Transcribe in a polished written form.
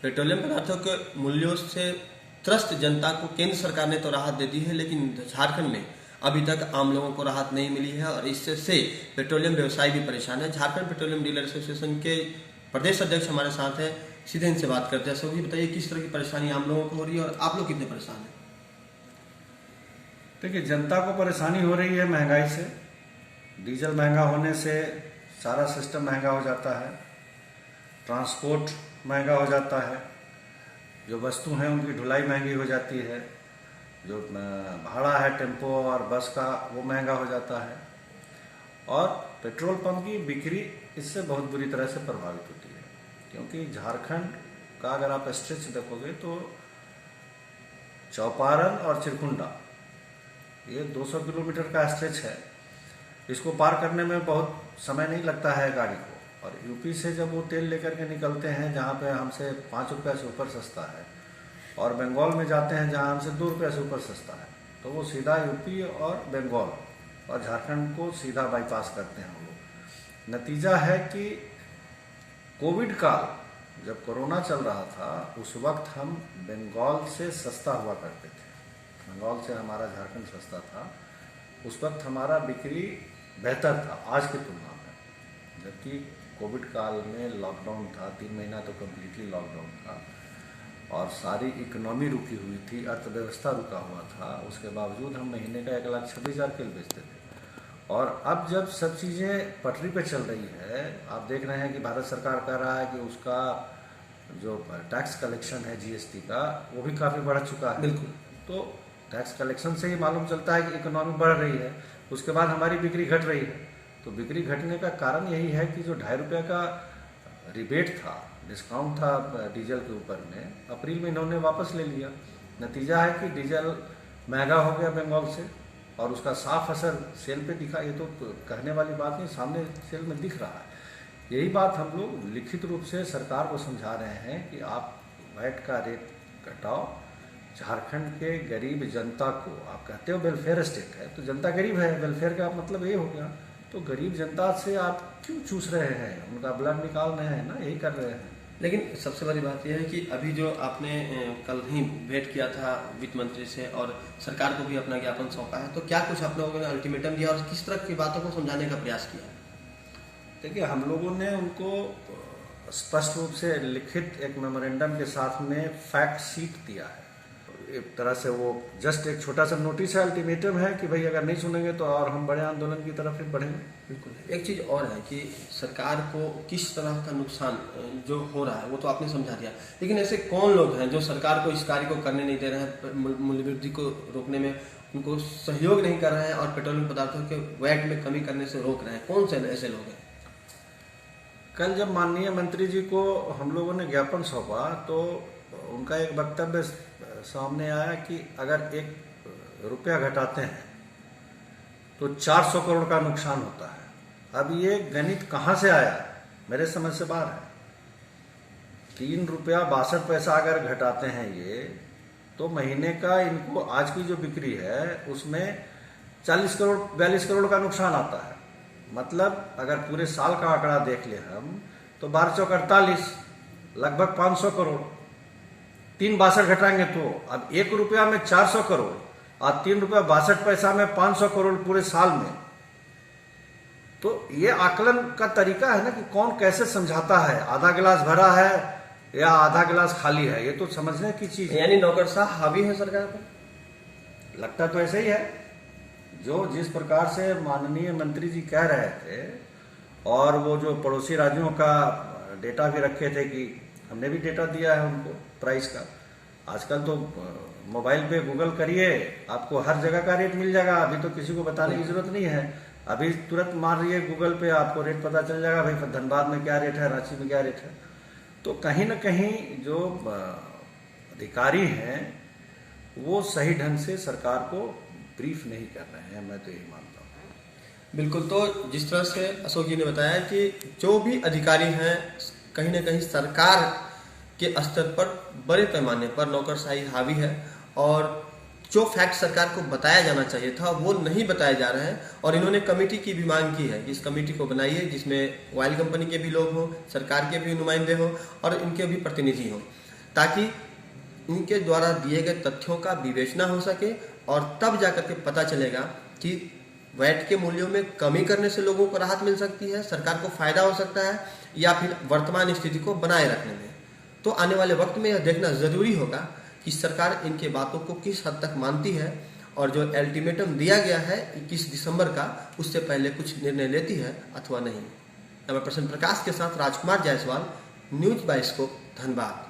Petroleum पदार्थों के मूल्यों से त्रस्त जनता को केंद्र सरकार ने तो राहत दे दी है, लेकिन झारखंड में अभी तक आम लोगों को राहत नहीं मिली है और इससे पेट्रोलियम व्यवसायी भी परेशान है। झारखंड पेट्रोलियम डीलर एसोसिएशन के प्रदेश अध्यक्ष हमारे साथ हैं, सीधे इनसे बात करते हैं। सर जी बताइए, किस तरह की परेशानी आम लोगों को हो रही है और आप लोग कितने परेशान हैं? देखिए, जनता को परेशानी हो रही है महंगाई से। डीजल महंगा होने से सारा सिस्टम महंगा हो जाता है, ट्रांसपोर्ट महंगा हो जाता है, जो वस्तु हैं उनकी ढुलाई महंगी हो जाती है, जो भाड़ा है टेम्पो और बस का वो महंगा हो जाता है और पेट्रोल पंप की बिक्री इससे बहुत बुरी तरह से प्रभावित होती है। क्योंकि झारखंड का अगर आप स्ट्रेच देखोगे तो चौपारण और चिरकुंडा ये 200 किलोमीटर का स्ट्रेच है। इसको पार करने में बहुत समय नहीं लगता है गाड़ी को, और यूपी से जब वो तेल लेकर के निकलते हैं जहाँ पे हमसे 5 रुपये से ऊपर सस्ता है, और बंगाल में जाते हैं जहाँ हमसे 2 रुपये से ऊपर सस्ता है, तो वो सीधा यूपी और बंगाल और झारखंड को सीधा बाईपास करते हैं वो लोग। नतीजा है कि कोविड काल जब कोरोना चल रहा था उस वक्त हम बंगाल से सस्ता हुआ करते थे, बंगाल से हमारा झारखंड सस्ता था। उस वक्त हमारा बिक्री बेहतर था आज की तुलना में, जबकि कोविड काल में लॉकडाउन था, 3 महीना तो कम्प्लीटली लॉकडाउन था और सारी इकोनॉमी रुकी हुई थी, अर्थव्यवस्था रुका हुआ था। उसके बावजूद हम महीने का 1,26,000 किल बेचते थे। और अब जब सब चीज़ें पटरी पे चल रही है, आप देख रहे हैं कि भारत सरकार कह रहा है कि उसका जो टैक्स कलेक्शन है जीएसटी का वो भी काफ़ी बढ़ चुका है। बिल्कुल। तो टैक्स कलेक्शन से ही मालूम चलता है कि इकोनॉमी बढ़ रही है। उसके बाद हमारी बिक्री घट रही है। तो बिक्री घटने का कारण यही है कि जो 2.5 रुपये का रिबेट था, डिस्काउंट था डीजल के ऊपर में, अप्रैल में इन्होंने वापस ले लिया। नतीजा है कि डीजल महंगा हो गया बंगाल से और उसका साफ असर सेल पे दिखा। ये तो कहने वाली बात नहीं, सामने सेल में दिख रहा है। यही बात हम लोग लिखित रूप से सरकार को समझा रहे हैं कि आप वैट का रेट घटाओ, झारखंड के गरीब जनता को, आप कहते हो वेलफेयर स्टेट है तो जनता गरीब है, वेलफेयर का मतलब ये हो गया। तो गरीब जनता से आप क्यों चूस रहे हैं, उनका ब्लड निकाल रहे हैं ना, यही कर रहे हैं। लेकिन सबसे बड़ी बात यह है कि अभी जो आपने कल ही भेंट किया था वित्त मंत्री से और सरकार को भी अपना ज्ञापन सौंपा है, तो क्या कुछ आप लोगों ने अल्टीमेटम दिया और किस तरह की बातों को समझाने का प्रयास किया? देखिए, हम लोगों ने उनको स्पष्ट रूप से लिखित एक मेमोरेंडम के साथ में फैक्ट शीट दिया है। एक तरह से वो जस्ट एक छोटा सा नोटिस है, अल्टीमेटम है कि भाई अगर नहीं सुनेंगे तो और हम बड़े आंदोलन की तरफ फिर बढ़ेंगे। बिल्कुल। एक चीज़ और है कि सरकार को किस तरह का नुकसान जो हो रहा है वो तो आपने समझा दिया, लेकिन ऐसे कौन लोग हैं जो सरकार को इस कार्य को करने नहीं दे रहे हैं, मूल्य वृद्धि को रोकने में उनको सहयोग नहीं कर रहे हैं और पेट्रोलियम पदार्थों के वैट में कमी करने से रोक रहे हैं? कौन से ऐसे लोग हैं? कल जब माननीय मंत्री जी को हम लोगों ने ज्ञापन सौंपा तो उनका एक वक्तव्य सामने आया कि अगर 1 रुपया घटाते हैं तो 400 करोड़ का नुकसान होता है। अब ये गणित कहाँ से आया, मेरे समझ से बाहर है। 3 रुपया 62 पैसा अगर घटाते हैं ये, तो महीने का इनको आज की जो बिक्री है उसमें 40 करोड़ 42 करोड़ का नुकसान आता है। मतलब अगर पूरे साल का आंकड़ा देख ले हम तो 12 चौक 48, लगभग 500 करोड़। 3.62 घटाएंगे तो अब 1 रुपया में 400 करोड़ और 3 रुपया 62 पैसा में 500 करोड़ पूरे साल में। तो ये आकलन का तरीका है ना कि कौन कैसे समझाता है, आधा गिलास भरा है या आधा गिलास खाली है, ये तो समझने की चीज है। यानी नौकरशाह हावी है सरकार पर? लगता तो ऐसे ही है। जो जिस प्रकार से माननीय मंत्री जी कह रहे थे और वो जो पड़ोसी राज्यों का डेटा भी रखे थे कि हमने भी डेटा दिया है उनको प्राइस का। आजकल तो मोबाइल पे गूगल करिए, आपको हर जगह का रेट मिल जाएगा। अभी तो किसी को बताने की जरूरत नहीं है, अभी तुरंत मार रही गूगल पे, आपको रेट पता चल जाएगा भाई धनबाद में क्या रेट है, रांची में क्या रेट है। तो कहीं ना कहीं जो अधिकारी हैं वो सही ढंग से सरकार को ब्रीफ नहीं कर रहे हैं, मैं तो यही मानता हूँ। बिल्कुल। तो जिस तरह से अशोक जी ने बताया कि जो भी अधिकारी हैं कहीं ना कहीं सरकार के स्तर पर बड़े पैमाने पर नौकरशाही हावी है और जो फैक्ट सरकार को बताया जाना चाहिए था वो नहीं बताए जा रहे हैं। और इन्होंने कमेटी की भी मांग की है कि इस कमेटी को बनाइए जिसमें ऑयल कंपनी के भी लोग हों, सरकार के भी नुमाइंदे हों और इनके भी प्रतिनिधि हों। ताकि इनके द्वारा दिए गए तथ्यों का विवेचना हो सके और तब जाकर के पता चलेगा कि वैट के मूल्यों में कमी करने से लोगों को राहत मिल सकती है, सरकार को फायदा हो सकता है, या फिर वर्तमान स्थिति को बनाए रखने में। तो आने वाले वक्त में यह देखना जरूरी होगा कि सरकार इनके बातों को किस हद तक मानती है और जो अल्टीमेटम दिया गया है 21 दिसंबर का, उससे पहले कुछ निर्णय लेती है अथवा नहीं। मैं प्रसन्न प्रकाश के साथ राजकुमार जायसवाल, न्यूज बाइस्कोप, धनबाद।